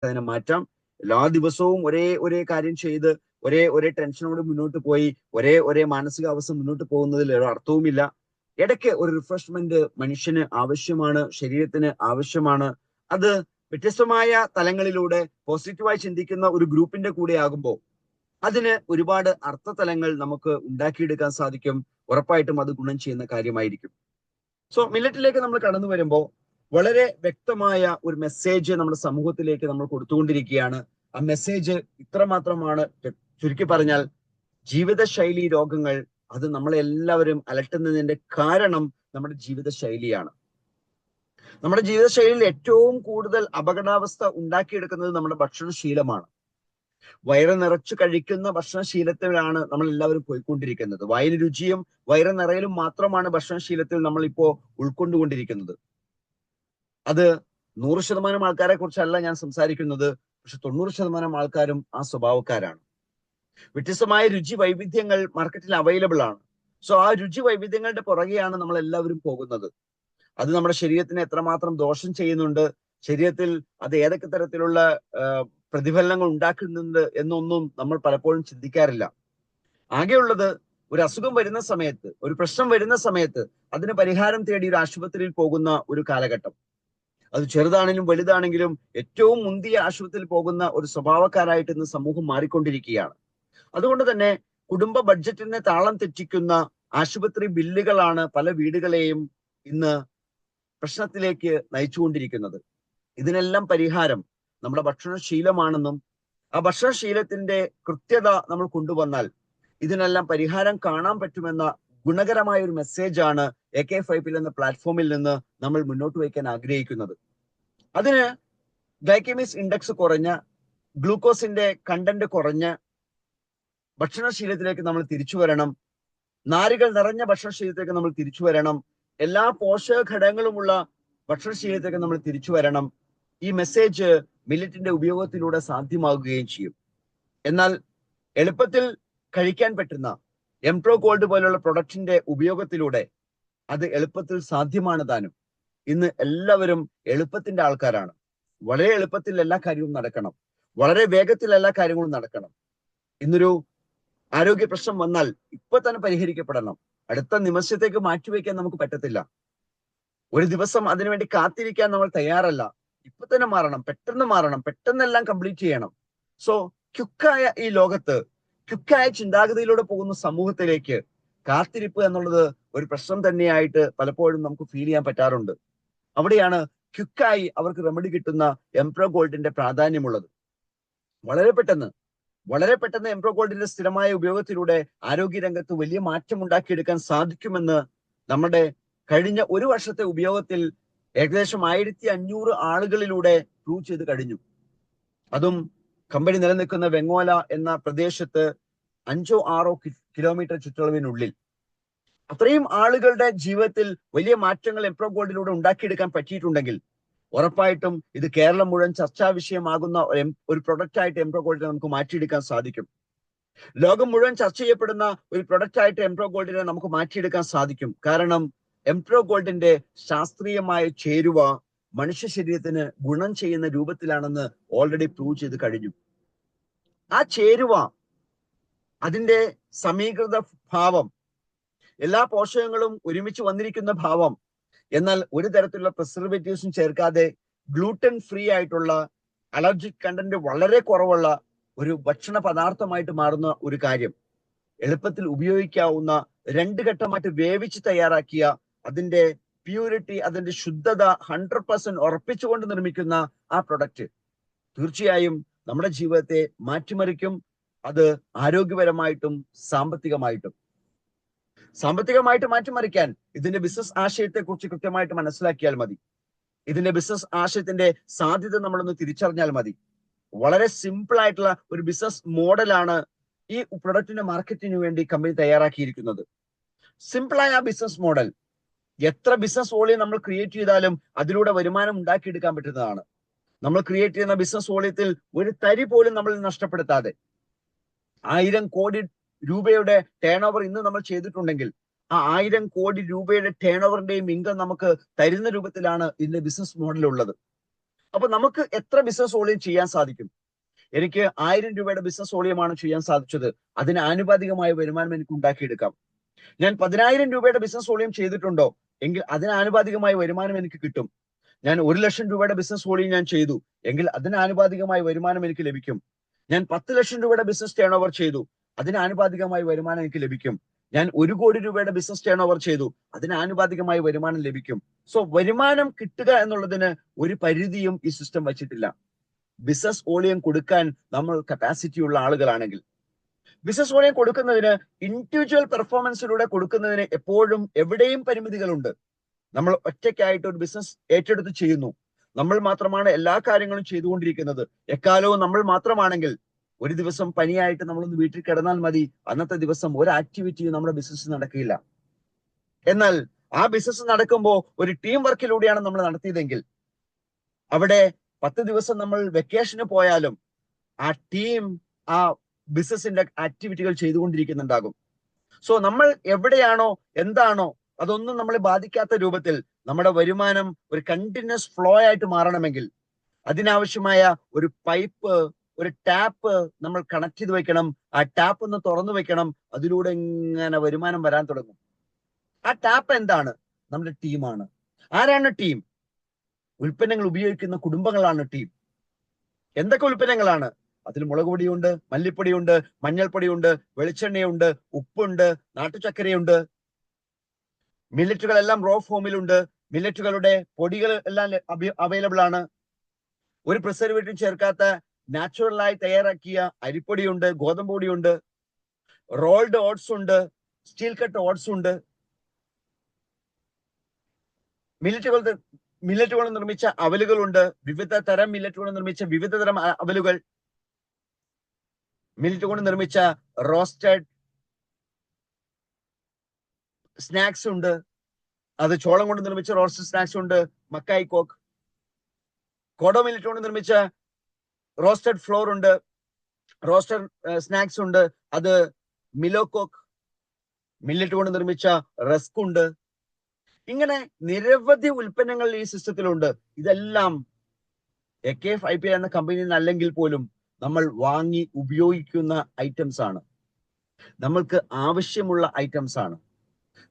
അതിനെ മാറ്റാം. എല്ലാ ദിവസവും ഒരേ കാര്യം ചെയ്ത് ഒരേ ടെൻഷനോട് മുന്നോട്ട് പോയി ഒരേ മാനസികാവസ്ഥ മുന്നോട്ട് പോകുന്നതിൽ ഒരു അർത്ഥവുമില്ല. ഇടയ്ക്ക് ഒരു റിഫ്രഷ്മെന്റ് മനുഷ്യന് ആവശ്യമാണ്, ശരീരത്തിന് ആവശ്യമാണ്. അത് വ്യത്യസ്തമായ തലങ്ങളിലൂടെ പോസിറ്റീവായി ചിന്തിക്കുന്ന ഒരു ഗ്രൂപ്പിന്റെ കൂടെ ആകുമ്പോൾ അതിന് ഒരുപാട് അർത്ഥതലങ്ങൾ നമുക്ക് ഉണ്ടാക്കിയെടുക്കാൻ സാധിക്കും. ഉറപ്പായിട്ടും അത് ഗുണം ചെയ്യുന്ന കാര്യമായിരിക്കും. സോ മില്ലറ്റിലേക്ക് നമ്മൾ കടന്നു വരുമ്പോൾ വളരെ വ്യക്തമായ ഒരു മെസ്സേജ് നമ്മുടെ സമൂഹത്തിലേക്ക് നമ്മൾ കൊടുത്തുകൊണ്ടിരിക്കുകയാണ്. ആ മെസ്സേജ് ഇത്രമാത്രമാണ്. ചുരുക്കി പറഞ്ഞാൽ, ജീവിതശൈലി രോഗങ്ങൾ അത് നമ്മളെല്ലാവരും അലട്ടുന്നതിന്റെ കാരണം നമ്മുടെ ജീവിതശൈലിയാണ്. നമ്മുടെ ജീവിതശൈലിയിൽ ഏറ്റവും കൂടുതൽ അപകടാവസ്ഥ ഉണ്ടാക്കിയെടുക്കുന്നത് നമ്മുടെ ഭക്ഷണശീലമാണ്. വയറ് നിറച്ചു കഴിക്കുന്ന ഭക്ഷണശീലത്തിലാണ് നമ്മൾ എല്ലാവരും പോയിക്കൊണ്ടിരിക്കുന്നത്. വായിന് രുചിയും വയറ് നിറയലും മാത്രമാണ് ഭക്ഷണശീലത്തിൽ നമ്മൾ ഇപ്പോ ഉൾക്കൊണ്ടുകൊണ്ടിരിക്കുന്നത്. അത് 100% ആൾക്കാരെ കുറിച്ചല്ല ഞാൻ സംസാരിക്കുന്നത്. പക്ഷെ 90% ആൾക്കാരും ആ സ്വഭാവക്കാരാണ്. വ്യത്യസ്തമായ രുചി വൈവിധ്യങ്ങൾ മാർക്കറ്റിൽ അവൈലബിൾ ആണ്. സോ ആ രുചി വൈവിധ്യങ്ങളുടെ പുറകെയാണ് നമ്മൾ എല്ലാവരും പോകുന്നത്. അത് നമ്മുടെ ശരീരത്തിന് എത്രമാത്രം ദോഷം ചെയ്യുന്നുണ്ട്, ശരീരത്തിൽ അത് ഏതൊക്കെ തരത്തിലുള്ള പ്രതിഫലനങ്ങൾ ഉണ്ടാക്കുന്നുണ്ട് എന്നൊന്നും നമ്മൾ പലപ്പോഴും ചിന്തിക്കാറില്ല. ആകെയുള്ളത് ഒരു അസുഖം വരുന്ന സമയത്ത്, ഒരു പ്രശ്നം വരുന്ന സമയത്ത് അതിന് പരിഹാരം തേടി ഒരു ആശുപത്രിയിൽ പോകുന്ന ഒരു കാലഘട്ടം. അത് ചെറുതാണെങ്കിലും വലുതാണെങ്കിലും ഏറ്റവും മുന്തിയ ആശുപത്രിയിൽ പോകുന്ന ഒരു സ്വഭാവക്കാരായിട്ട് ഇന്ന് സമൂഹം മാറിക്കൊണ്ടിരിക്കുകയാണ്. അതുകൊണ്ട് തന്നെ കുടുംബ ബഡ്ജറ്റിനെ താളം തെറ്റിക്കുന്ന ആശുപത്രി ബില്ലുകളാണ് പല വീടുകളെയും ഇന്ന് പ്രശ്നത്തിലേക്ക് നയിച്ചുകൊണ്ടിരിക്കുന്നത്. ഇതിനെല്ലാം പരിഹാരം നമ്മുടെ ഭക്ഷണശീലമാണെന്നും ആ ഭക്ഷണശീലത്തിന്റെ കൃത്യത നമ്മൾ കൊണ്ടുവന്നാൽ ഇതിനെല്ലാം പരിഹാരം കാണാൻ പറ്റുമെന്ന ഗുണകരമായ ഒരു മെസ്സേജാണ് AK5 എന്ന പ്ലാറ്റ്ഫോമിൽ നിന്ന് നമ്മൾ മുന്നോട്ട് വയ്ക്കാൻ ആഗ്രഹിക്കുന്നത്. അതിന് ഗ്ലൈക്കമിക് ഇൻഡെക്സ് കുറഞ്ഞ, ഗ്ലൂക്കോസിന്റെ കണ്ടന്റ് കുറഞ്ഞ ഭക്ഷണശീലത്തിലേക്ക് നമ്മൾ തിരിച്ചു വരണം. നാരുകൾ നിറഞ്ഞ ഭക്ഷണശീലത്തിലേക്ക് നമ്മൾ തിരിച്ചു വരണം. എല്ലാ പോഷക ഘടകങ്ങളുമുള്ള ഭക്ഷണശീലത്തിലേക്ക് നമ്മൾ തിരിച്ചു വരണം. ഈ മെസ്സേജ് മില്ലറ്റിന്റെ ഉപയോഗത്തിലൂടെ സാധ്യമാകുകയും ചെയ്യും. എന്നാൽ എളുപ്പത്തിൽ കഴിക്കാൻ പറ്റുന്ന എംപ്രോ ഗോൾഡ് പോലുള്ള പ്രൊഡക്റ്റിന്റെ ഉപയോഗത്തിലൂടെ അത് എളുപ്പത്തിൽ സാധ്യമാണ് താനും. ഇന്ന് എല്ലാവരും എളുപ്പത്തിന്റെ ആൾക്കാരാണ്. വളരെ എളുപ്പത്തിൽ എല്ലാ കാര്യവും നടക്കണം, വളരെ വേഗത്തിൽ എല്ലാ കാര്യങ്ങളും നടക്കണം. ഇന്നൊരു ആരോഗ്യ പ്രശ്നം വന്നാൽ ഇപ്പൊ തന്നെ പരിഹരിക്കപ്പെടണം. അടുത്ത നിമിഷത്തേക്ക് മാറ്റിവെക്കാൻ നമുക്ക് പറ്റത്തില്ല. ഒരു ദിവസം അതിനുവേണ്ടി കാത്തിരിക്കാൻ നമ്മൾ തയ്യാറല്ല. ഇപ്പൊ തന്നെ മാറണം, പെട്ടെന്നെല്ലാം കംപ്ലീറ്റ് ചെയ്യണം. സോ ക്യുക്കായ ഈ ലോകത്ത്, ക്യുക്കായ ചിന്താഗതിയിലൂടെ പോകുന്ന സമൂഹത്തിലേക്ക് കാത്തിരിപ്പ് എന്നുള്ളത് ഒരു പ്രശ്നം തന്നെയായിട്ട് പലപ്പോഴും നമുക്ക് ഫീൽ ചെയ്യാൻ പറ്റാറുണ്ട്. അവിടെയാണ് ക്യുക്കായി അവർക്ക് റെമഡി കിട്ടുന്ന എംപ്രോ ഗോൾഡിന്റെ പ്രാധാന്യമുള്ളത്. വളരെ പെട്ടെന്ന് എംപ്രോ ഗോൾഡിന്റെ സ്ഥിരമായ ഉപയോഗത്തിലൂടെ ആരോഗ്യരംഗത്ത് വലിയ മാറ്റം ഉണ്ടാക്കിയെടുക്കാൻ സാധിക്കുമെന്ന് നമ്മുടെ കഴിഞ്ഞ ഒരു വർഷത്തെ ഉപയോഗത്തിൽ ഏകദേശം 1500 ആളുകളിലൂടെ പ്രൂവ് ചെയ്ത് കഴിഞ്ഞു. അതും കമ്പനി നിലനിൽക്കുന്ന വെങ്ങോല എന്ന പ്രദേശത്ത് 5-6 കിലോമീറ്റർ ചുറ്റളവിനുള്ളിൽ. അത്രയും ആളുകളുടെ ജീവിതത്തിൽ വലിയ മാറ്റങ്ങൾ എംപ്രോ ഗോൾഡിലൂടെ ഉണ്ടാക്കിയെടുക്കാൻ പറ്റിയിട്ടുണ്ടെങ്കിൽ ഉറപ്പായിട്ടും ഇത് കേരളം മുഴുവൻ ചർച്ചാ വിഷയമാകുന്ന ഒരു പ്രൊഡക്റ്റ് ആയിട്ട് എംപ്രോ ഗോൾഡിനെ നമുക്ക് മാറ്റിയെടുക്കാൻ സാധിക്കും. ലോകം മുഴുവൻ ചർച്ച ചെയ്യപ്പെടുന്ന ഒരു പ്രൊഡക്റ്റ് ആയിട്ട് എംപ്രോ ഗോൾഡിനെ നമുക്ക് മാറ്റിയെടുക്കാൻ സാധിക്കും. കാരണം എംപ്രോ ഗോൾഡിന്റെ ശാസ്ത്രീയമായ ചേരുവ മനുഷ്യ ശരീരത്തിന് ഗുണം ചെയ്യുന്ന രൂപത്തിലാണെന്ന് ഓൾറെഡി പ്രൂവ് ചെയ്ത് കഴിഞ്ഞു. ആ ചേരുവ, അതിന്റെ സമീകൃത ഭാവം, എല്ലാ പോഷകങ്ങളും ഒരുമിച്ച് വന്നിരിക്കുന്ന ഭാവം, എന്നാൽ ഒരു തരത്തിലുള്ള പ്രിസർവേറ്റീവ്സും ചേർക്കാതെ ഗ്ലൂട്ടൻ ഫ്രീ ആയിട്ടുള്ള, അലർജിക് കണ്ടന്റ് വളരെ കുറവുള്ള ഒരു ഭക്ഷണ പദാർത്ഥമായിട്ട് മാറുന്ന ഒരു കാര്യം, എളുപ്പത്തിൽ ഉപയോഗിക്കാവുന്ന 2 ഘട്ടമായിട്ട് വേവിച്ച് തയ്യാറാക്കിയ, അതിന്റെ പ്യൂരിറ്റി, അതിന്റെ ശുദ്ധത 100% ഉറപ്പിച്ചുകൊണ്ട് നിർമ്മിക്കുന്ന ആ പ്രൊഡക്റ്റ് തീർച്ചയായും നമ്മുടെ ജീവിതത്തെ മാറ്റിമറിക്കും. അത് ആരോഗ്യപരമായിട്ടും സാമ്പത്തികമായിട്ട് മാറ്റിമറിക്കാൻ ഇതിന്റെ ബിസിനസ് ആശയത്തെ കുറിച്ച് കൃത്യമായിട്ട് മനസ്സിലാക്കിയാൽ മതി. ഇതിന്റെ ബിസിനസ് ആശയത്തിന്റെ സാധ്യത നമ്മളൊന്ന് തിരിച്ചറിഞ്ഞാൽ മതി. വളരെ സിമ്പിൾ ആയിട്ടുള്ള ഒരു ബിസിനസ് മോഡലാണ് ഈ പ്രൊഡക്റ്റിന്റെ മാർക്കറ്റിന് വേണ്ടി കമ്പനി തയ്യാറാക്കിയിരിക്കുന്നത്. സിമ്പിളായ ആ ബിസിനസ് മോഡൽ എത്ര ബിസിനസ് വോളിയം നമ്മൾ ക്രിയേറ്റ് ചെയ്താലും അതിലൂടെ വരുമാനം ഉണ്ടാക്കിയെടുക്കാൻ പറ്റുന്നതാണ്. നമ്മൾ ക്രിയേറ്റ് ചെയ്യുന്ന ബിസിനസ് വോളിയത്തിൽ ഒരു തരി പോലും നമ്മൾ നഷ്ടപ്പെടുത്താതെ 1000 കോടി രൂപയുടെ ടേൺ ഓവർ ഇന്ന് നമ്മൾ ചെയ്തിട്ടുണ്ടെങ്കിൽ ആ 1000 കോടി രൂപയുടെ ടേൺ ഓവറിന്റെയും ഇൻകം നമുക്ക് തരുന്ന രൂപത്തിലാണ് ഇതിന്റെ ബിസിനസ് മോഡൽ ഉള്ളത്. അപ്പൊ നമുക്ക് എത്ര ബിസിനസ് വോളിയം ചെയ്യാൻ സാധിക്കും? എനിക്ക് 1000 രൂപയുടെ ബിസിനസ് വോളിയമാണ് ചെയ്യാൻ സാധിച്ചത്. അതിന് ആനുപാതികമായ വരുമാനം എനിക്ക് ഉണ്ടാക്കിയെടുക്കാം. ഞാൻ 10,000 രൂപയുടെ ബിസിനസ് വോളിയം ചെയ്തിട്ടുണ്ടോ എങ്കിൽ അതിന് ആനുപാതികമായ വരുമാനം എനിക്ക് കിട്ടും. ഞാൻ 1,00,000 രൂപയുടെ ബിസിനസ് വോളിയം ഞാൻ ചെയ്തു എങ്കിൽ അതിന് ആനുപാതികമായ വരുമാനം എനിക്ക് ലഭിക്കും. ഞാൻ 10,00,000 രൂപയുടെ ബിസിനസ് ടേൺ ഓവർ ചെയ്തു, അതിന് ആനുപാതികമായ വരുമാനം എനിക്ക് ലഭിക്കും. ഞാൻ 1 കോടി രൂപയുടെ ബിസിനസ് ടേൺ ഓവർ ചെയ്തു, അതിന് ആനുപാതികമായ വരുമാനം ലഭിക്കും. സോ വരുമാനം കിട്ടുക എന്നുള്ളതിന് ഒരു പരിധിയും ഈ സിസ്റ്റം വച്ചിട്ടില്ല. ബിസിനസ് വോളിയം കൊടുക്കാൻ നമ്മൾ കപ്പാസിറ്റി ഉള്ള ആളുകളാണെങ്കിൽ. ബിസിനസ് വോളിയം കൊടുക്കുന്നതിന്, ഇൻഡിവിജ്വൽ പെർഫോമൻസിലൂടെ കൊടുക്കുന്നതിന് എപ്പോഴും എവിടെയും പരിമിതികളുണ്ട്. നമ്മൾ ഒറ്റയ്ക്കായിട്ട് ഒരു ബിസിനസ് ഏറ്റെടുത്ത് ചെയ്യുന്നു, നമ്മൾ മാത്രമാണ് എല്ലാ കാര്യങ്ങളും ചെയ്തുകൊണ്ടിരിക്കുന്നത്. എക്കാലവും നമ്മൾ മാത്രമാണെങ്കിൽ ഒരു ദിവസം പനിയായിട്ട് നമ്മളൊന്ന് വീട്ടിൽ കിടന്നാൽ മതി, അന്നത്തെ ദിവസം ഒരു ആക്ടിവിറ്റിയും നമ്മുടെ ബിസിനസ് നടക്കില്ല. എന്നാൽ ആ ബിസിനസ് നടക്കുമ്പോൾ ഒരു ടീം വർക്കിലൂടെയാണ് നമ്മൾ നടത്തിയതെങ്കിൽ അവിടെ 10 ദിവസം നമ്മൾ വെക്കേഷന് പോയാലും ആ ടീം ആ ബിസിനസിന്റെ ആക്ടിവിറ്റികൾ ചെയ്തുകൊണ്ടിരിക്കുന്നുണ്ടാകും. സോ നമ്മൾ എവിടെയാണോ എന്താണോ അതൊന്നും നമ്മളെ ബാധിക്കാത്ത രൂപത്തിൽ നമ്മുടെ വരുമാനം ഒരു കണ്ടിന്യൂസ് ഫ്ലോ ആയിട്ട് മാറണമെങ്കിൽ അതിനാവശ്യമായ ഒരു പൈപ്പ്, ഒരു ടാപ്പ് നമ്മൾ കണക്ട് ചെയ്ത് വെക്കണം. ആ ടാപ്പ് ഒന്ന് തുറന്നു വെക്കണം, അതിലൂടെ ഇങ്ങനെ വരുമാനം വരാൻ തുടങ്ങും. ആ ടാപ്പ് എന്താണ്? നമ്മുടെ ടീമാണ്. ആരാണ് ടീം? ഉൽപ്പന്നങ്ങൾ ഉപയോഗിക്കുന്ന കുടുംബങ്ങളാണ് ടീം. എന്തൊക്കെ ഉൽപ്പന്നങ്ങളാണ്? അതിൽ മുളക് പൊടിയുണ്ട്, മല്ലിപ്പൊടിയുണ്ട്, മഞ്ഞൾപ്പൊടിയുണ്ട്, വെളിച്ചെണ്ണയുണ്ട്, ഉപ്പുണ്ട്, നാട്ടുചക്കരയുണ്ട്. മില്ലറ്റുകളെല്ലാം റോ ഫോമിലുണ്ട്. മില്ലറ്റുകളുടെ പൊടികൾ എല്ലാം അവൈലബിൾ ആണ്. ഒരു പ്രിസർവേറ്റീവ് ചേർക്കാത്ത നാച്ചുറലായി തയ്യാറാക്കിയ അരിപ്പൊടിയുണ്ട്, ഗോതമ്പ് പൊടിയുണ്ട്, റോൾഡ് ഓട്സ് ഉണ്ട്, സ്റ്റീൽ കട്ട് ഓട്സ് ഉണ്ട്. മില്ലറ്റുകൾ നിർമ്മിച്ച അവലുകളുണ്ട്, വിവിധ തരം മില്ലറ്റുകൾ നിർമ്മിച്ച വിവിധ തരം അവലുകൾ, മില്ലറ്റ് കൊണ്ട് നിർമ്മിച്ച റോസ്റ്റഡ് സ്നാക്സ് ഉണ്ട്, അത് ചോളം കൊണ്ട് നിർമ്മിച്ച റോസ്റ്റഡ് സ്നാക്സ് ഉണ്ട്, മക്കായി കോക്ക്. കോഡോ മില്ലറ്റ് കൊണ്ട് നിർമ്മിച്ച റോസ്റ്റഡ് ഫ്ലോർ ഉണ്ട്, റോസ്റ്റഡ് സ്നാക്സ് ഉണ്ട്, അത് മിലോ കോക്ക്. മില്ലറ്റ് കൊണ്ട് നിർമ്മിച്ച റസ്ക് ഉണ്ട്. ഇങ്ങനെ നിരവധി ഉൽപ്പന്നങ്ങൾ ഈ സിസ്റ്റത്തിലുണ്ട്. ഇതെല്ലാം AKF-IPL എന്ന കമ്പനിയിൽ നിന്നല്ലെങ്കിൽ പോലും നമ്മൾ വാങ്ങി ഉപയോഗിക്കുന്ന ഐറ്റംസ് ആണ്, നമ്മൾക്ക് ആവശ്യമുള്ള ഐറ്റംസ് ആണ്,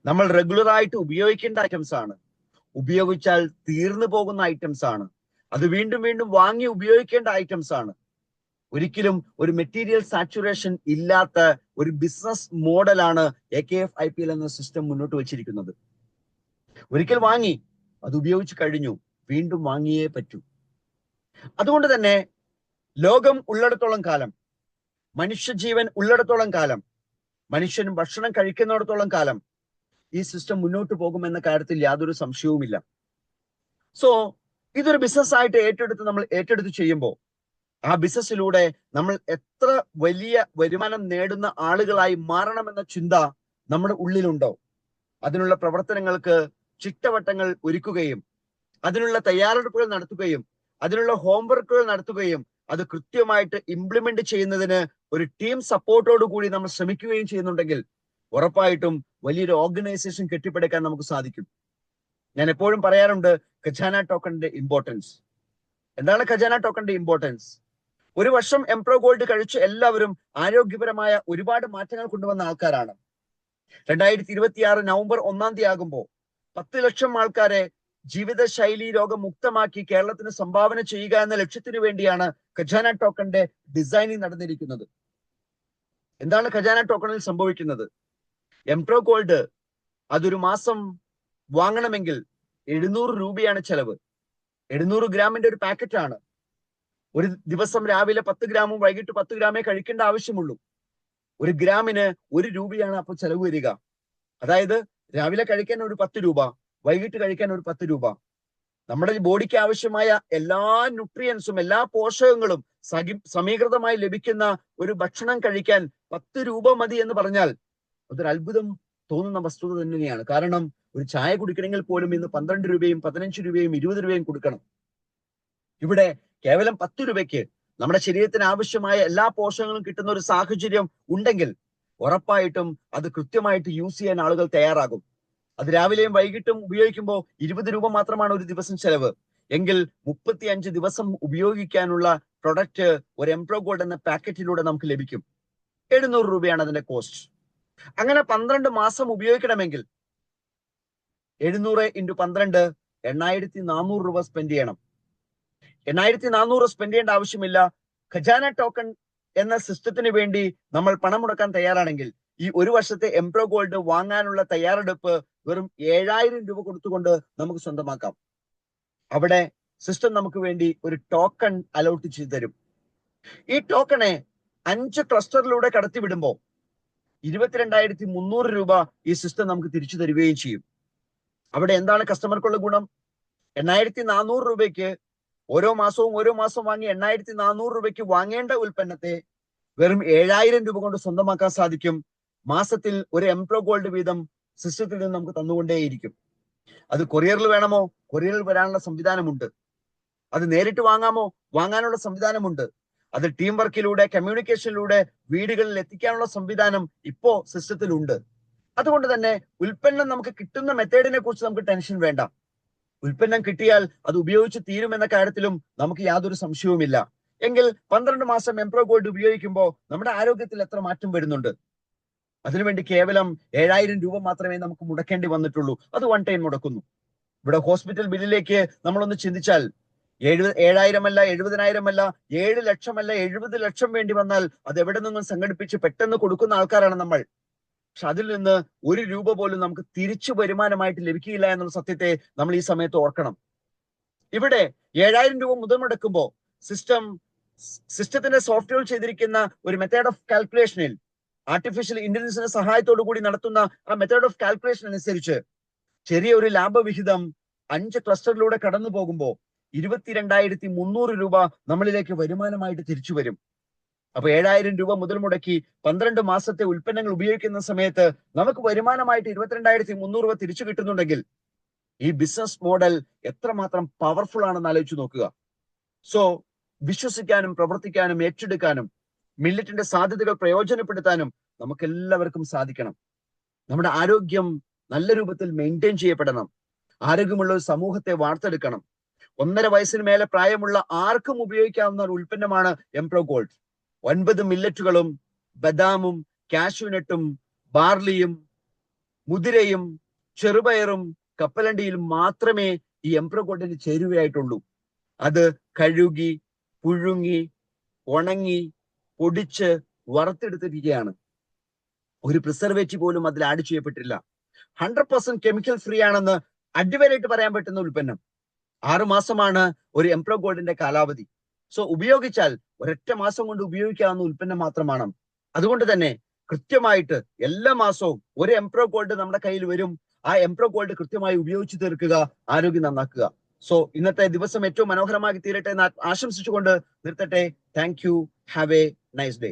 നമ്മൾ റെഗുലർ ആയിട്ട് ഉപയോഗിക്കേണ്ട ഐറ്റംസ് ആണ്, ഉപയോഗിച്ചാൽ തീർന്നു പോകുന്ന ഐറ്റംസ് ആണ്, അത് വീണ്ടും വീണ്ടും വാങ്ങി ഉപയോഗിക്കേണ്ട ഐറ്റംസ് ആണ്. ഒരിക്കലും ഒരു മെറ്റീരിയൽ സാച്ചുറേഷൻ ഇല്ലാത്ത ഒരു ബിസിനസ് മോഡലാണ് AKF-IPL എന്ന സിസ്റ്റം മുന്നോട്ട് വെച്ചിരിക്കുന്നത്. ഒരിക്കൽ വാങ്ങി അത് ഉപയോഗിച്ച് കഴിഞ്ഞു, വീണ്ടും വാങ്ങിയേ പറ്റൂ. അതുകൊണ്ട് തന്നെ ലോകം ഉള്ളിടത്തോളം കാലം, മനുഷ്യജീവൻ ഉള്ളിടത്തോളം കാലം, മനുഷ്യൻ ഭക്ഷണം കഴിക്കുന്നിടത്തോളം കാലം ഈ സിസ്റ്റം മുന്നോട്ട് പോകുമെന്ന കാര്യത്തിൽ യാതൊരു സംശയവുമില്ല. സോ ഇതൊരു ബിസിനസ് ആയിട്ട് നമ്മൾ ഏറ്റെടുത്ത് ചെയ്യുമ്പോൾ ആ ബിസിനസ്സിലൂടെ നമ്മൾ എത്ര വലിയ വരുമാനം നേടുന്ന ആളുകളായി മാറണമെന്ന ചിന്ത നമ്മുടെ ഉള്ളിലുണ്ടോ? അതിനുള്ള പ്രവർത്തനങ്ങൾക്ക് ചിട്ടവട്ടങ്ങൾ ഒരുക്കുകയും അതിനുള്ള തയ്യാറെടുപ്പുകൾ നടത്തുകയും അതിനുള്ള ഹോംവർക്കുകൾ നടത്തുകയും അത് കൃത്യമായിട്ട് ഇംപ്ലിമെന്റ് ചെയ്യുന്നതിന് ഒരു ടീം സപ്പോർട്ടോട് കൂടി നമ്മൾ ശ്രമിക്കുകയും ചെയ്യുന്നുണ്ടെങ്കിൽ ഉറപ്പായിട്ടും വലിയൊരു ഓർഗനൈസേഷൻ കെട്ടിപ്പടുക്കാൻ നമുക്ക് സാധിക്കും. ഞാൻ എപ്പോഴും പറയാറുണ്ട് ഖജാന ടോക്കണിന്റെ ഇമ്പോർട്ടൻസ്. എന്താണ് ഖജാന ടോക്കണിന്റെ ഇമ്പോർട്ടൻസ്? ഒരു വർഷം എംപ്രോ ഗോൾഡ് കഴിച്ച് എല്ലാവരും ആരോഗ്യപരമായ ഒരുപാട് മാറ്റങ്ങൾ കൊണ്ടുവന്ന ആൾക്കാരാണ്. 2026 നവംബർ 1-ാം തീയതി ആകുമ്പോൾ 10 ലക്ഷം ആൾക്കാരെ ജീവിതശൈലി രോഗമുക്തമാക്കി കേരളത്തിന് സംഭാവന ചെയ്യുക എന്ന ലക്ഷ്യത്തിന് വേണ്ടിയാണ് ഖജാന ടോക്കണിന്റെ ഡിസൈനിങ് നടന്നിരിക്കുന്നത്. എന്താണ് ഖജാന ടോക്കണിൽ സംഭവിക്കുന്നത്? എംപ്രോ ഗോൾഡ് അതൊരു മാസം വാങ്ങണമെങ്കിൽ 700 രൂപയാണ് ചെലവ്. 700 ഗ്രാമിന്റെ ഒരു പാക്കറ്റ് ആണ്. ഒരു ദിവസം രാവിലെ 10 ഗ്രാമും വൈകിട്ട് 10 ഗ്രാമേ കഴിക്കേണ്ട ആവശ്യമുള്ളൂ. ഒരു ഗ്രാമിന് 1 രൂപയാണ് അപ്പോൾ ചെലവ് വരിക. അതായത് രാവിലെ കഴിക്കാൻ ഒരു 10 രൂപ, വൈകിട്ട് കഴിക്കാൻ ഒരു 10 രൂപ. നമ്മുടെ ബോഡിക്ക് ആവശ്യമായ എല്ലാ ന്യൂട്രിയൻസും എല്ലാ പോഷകങ്ങളും സമീകൃതമായി ലഭിക്കുന്ന ഒരു ഭക്ഷണം കഴിക്കാൻ 10 രൂപ മതി എന്ന് പറഞ്ഞാൽ അതൊരു അത്ഭുതം തോന്നുന്ന വസ്തുത തന്നെയാണ്. കാരണം ഒരു ചായ കുടിക്കണമെങ്കിൽ പോലും ഇന്ന് 12 രൂപയും 15 രൂപയും 20 രൂപയും കൊടുക്കണം. ഇവിടെ കേവലം 10 രൂപയ്ക്ക് നമ്മുടെ ശരീരത്തിന് ആവശ്യമായ എല്ലാ പോഷകങ്ങളും കിട്ടുന്ന ഒരു സാഹചര്യം ഉണ്ടെങ്കിൽ ഉറപ്പായിട്ടും അത് കൃത്യമായിട്ട് യൂസ് ചെയ്യാൻ ആളുകൾ തയ്യാറാകും. അത് രാവിലെയും വൈകിട്ടും ഉപയോഗിക്കുമ്പോൾ 20 രൂപ മാത്രമാണ് ഒരു ദിവസം ചെലവ്. എങ്കിൽ 35 ദിവസം ഉപയോഗിക്കാനുള്ള പ്രൊഡക്റ്റ് ഒരു എംപ്രോ ഗോൾഡ് എന്ന പാക്കറ്റിലൂടെ നമുക്ക് ലഭിക്കും. 700 രൂപയാണ് അതിന്റെ കോസ്റ്റ്. അങ്ങനെ 12 മാസം ഉപയോഗിക്കണമെങ്കിൽ 700 × 12 8400 രൂപ സ്പെൻഡ് ചെയ്യണം. 8400 സ്പെൻഡ് ചെയ്യേണ്ട ആവശ്യമില്ല. ഖജാന ടോക്കൺ എന്ന സിസ്റ്റത്തിന് വേണ്ടി നമ്മൾ പണം മുടക്കാൻ തയ്യാറാണെങ്കിൽ ഈ ഒരു വർഷത്തെ എംപ്രോ ഗോൾഡ് വാങ്ങാനുള്ള തയ്യാറെടുപ്പ് വെറും 7000 രൂപ കൊടുത്തുകൊണ്ട് നമുക്ക് സ്വന്തമാക്കാം. അവിടെ സിസ്റ്റം നമുക്ക് വേണ്ടി ഒരു ടോക്കൺ അലോട്ട് ചെയ്തു തരും. ഈ ടോക്കണെ 5 ക്ലസ്റ്ററിലൂടെ കടത്തിവിടുമ്പോൾ 22,300 രൂപ ഈ സിസ്റ്റം നമുക്ക് തിരിച്ചു തരികയും ചെയ്യും. അവിടെ എന്താണ് കസ്റ്റമർക്കുള്ള ഗുണം? 8400 രൂപയ്ക്ക് ഓരോ മാസവും വാങ്ങി 8400 രൂപയ്ക്ക് വാങ്ങേണ്ട ഉൽപ്പന്നത്തെ വെറും 7000 രൂപ കൊണ്ട് സ്വന്തമാക്കാൻ സാധിക്കും. മാസത്തിൽ ഒരു എംപ്രോ ഗോൾഡ് വീതം സിസ്റ്റത്തിൽ നിന്ന് നമുക്ക് തന്നുകൊണ്ടേയിരിക്കും. അത് കൊറിയറിൽ വേണമോ? കൊറിയറിൽ വരാനുള്ള സംവിധാനമുണ്ട്. അത് നേരിട്ട് വാങ്ങാമോ? വാങ്ങാനുള്ള സംവിധാനമുണ്ട്. അത് ടീം വർക്കിലൂടെ, കമ്മ്യൂണിക്കേഷനിലൂടെ വീടുകളിൽ എത്തിക്കാനുള്ള സംവിധാനം ഇപ്പോ സിസ്റ്റത്തിലുണ്ട്. അതുകൊണ്ട് തന്നെ ഉൽപ്പന്നം നമുക്ക് കിട്ടുന്ന മെത്തേഡിനെ കുറിച്ച് നമുക്ക് ടെൻഷൻ വേണ്ട. ഉൽപ്പന്നം കിട്ടിയാൽ അത് ഉപയോഗിച്ച് തീരുമെന്ന കാര്യത്തിലും നമുക്ക് യാതൊരു സംശയവുമില്ല. എങ്കിൽ 12 മാസം എംപ്രോ ഗോൾഡ് ഉപയോഗിക്കുമ്പോൾ നമ്മുടെ ആരോഗ്യത്തിൽ എത്ര മാറ്റം വരുന്നുണ്ട്? അതിനുവേണ്ടി കേവലം 7000 രൂപ മാത്രമേ നമുക്ക് മുടക്കേണ്ടി വന്നിട്ടുള്ളൂ. അത് വൺ ടൈം മുടക്കുന്നു. ഇവിടെ ഹോസ്പിറ്റൽ ബില്ലിലേക്ക് നമ്മളൊന്ന് ചിന്തിച്ചാൽ 7000 അല്ല, 70,000 അല്ല, 7 ലക്ഷമല്ല, 70 ലക്ഷം വേണ്ടി വന്നാൽ അത് എവിടെ നിന്നും സംഘടിപ്പിച്ച് പെട്ടെന്ന് കൊടുക്കുന്ന ആൾക്കാരാണ് നമ്മൾ. പക്ഷെ അതിൽ നിന്ന് 1 രൂപ പോലും നമുക്ക് തിരിച്ചു വരുമാനമായിട്ട് ലഭിക്കില്ല എന്നുള്ള സത്യത്തെ നമ്മൾ ഈ സമയത്ത് ഓർക്കണം. ഇവിടെ 7000 രൂപ മുതൽ മുടക്കുമ്പോൾ സിസ്റ്റത്തിന്റെ സോഫ്റ്റ്വെയർ ചെയ്തിരിക്കുന്ന ഒരു മെത്തേഡ് ഓഫ് കാൽക്കുലേഷനിൽ ആർട്ടിഫിഷ്യൽ ഇന്റലിജൻസിന്റെ സഹായത്തോടു കൂടി നടത്തുന്ന ആ മെത്തേഡ് ഓഫ് കാൽക്കുലേഷൻ അനുസരിച്ച് ചെറിയ ഒരു ലാഭവിഹിതം 5 ക്ലസ്റ്ററിലൂടെ കടന്നു പോകുമ്പോൾ 22,300 രൂപ നമ്മളിലേക്ക് വരുമാനമായിട്ട് തിരിച്ചു വരും. അപ്പൊ 7000 രൂപ മുതൽ മുടക്കി 12 മാസത്തെ ഉൽപ്പന്നങ്ങൾ ഉപയോഗിക്കുന്ന സമയത്ത് നമുക്ക് വരുമാനമായിട്ട് 22,300 രൂപ തിരിച്ചു കിട്ടുന്നുണ്ടെങ്കിൽ ഈ ബിസിനസ് മോഡൽ എത്രമാത്രം പവർഫുൾ ആണെന്ന് ആലോചിച്ച് നോക്കുക. സോ വിശ്വസിക്കാനും പ്രവർത്തിക്കാനും ഏറ്റെടുക്കാനും മില്ലറ്റിന്റെ സാധ്യതകൾ പ്രയോജനപ്പെടുത്താനും നമുക്ക് എല്ലാവർക്കും സാധിക്കണം. നമ്മുടെ ആരോഗ്യം നല്ല രൂപത്തിൽ മെയിൻറ്റെയിൻ ചെയ്യപ്പെടണം. ആരോഗ്യമുള്ള ഒരു സമൂഹത്തെ വാർത്തെടുക്കണം. 1.5 വയസ്സിന് മേലെ പ്രായമുള്ള ആർക്കും ഉപയോഗിക്കാവുന്ന ഒരു ഉൽപ്പന്നമാണ് എംപ്രോ ഗോൾഡ്. 9 മില്ലറ്റുകളും ബദാമും കാഷ്യൂനട്ടും ബാർലിയും മുതിരയും ചെറുപയറും കപ്പലണ്ടിയിലും മാത്രമേ ഈ എംപ്രോ ഗോൾഡിന് ചേരുവയായിട്ടുള്ളൂ. അത് കഴുകി, പുഴുങ്ങി, ഉണങ്ങി, പൊടിച്ച് വറുത്തെടുത്തിരിക്കുകയാണ്. ഒരു പ്രിസർവേറ്റീവ് പോലും അതിൽ ആഡ് ചെയ്യപ്പെട്ടില്ല. 100% കെമിക്കൽ ഫ്രീ ആണെന്ന് അടിവരായിട്ട് പറയാൻ പറ്റുന്ന ഉൽപ്പന്നം. 6 മാസമാണ് ഒരു എംപ്രോ ഗോൾഡിന്റെ കാലാവധി. സോ ഉപയോഗിച്ചാൽ ഒരൊറ്റ മാസം കൊണ്ട് ഉപയോഗിക്കാവുന്ന ഉൽപ്പന്നം മാത്രമാണ്. അതുകൊണ്ട് തന്നെ കൃത്യമായിട്ട് എല്ലാ മാസവും ഒരു എംപ്രോ ഗോൾഡ് നമ്മുടെ കയ്യിൽ വരും. ആ എംപ്രോ ഗോൾഡ് കൃത്യമായി ഉപയോഗിച്ച് തീർക്കുക, ആരോഗ്യം നന്നാക്കുക. സോ ഇന്നത്തെ ദിവസം ഏറ്റവും മനോഹരമായി തീരട്ടെ എന്ന് ആശംസിച്ചുകൊണ്ട് നിർത്തട്ടെ. Thank you. Have A nice day.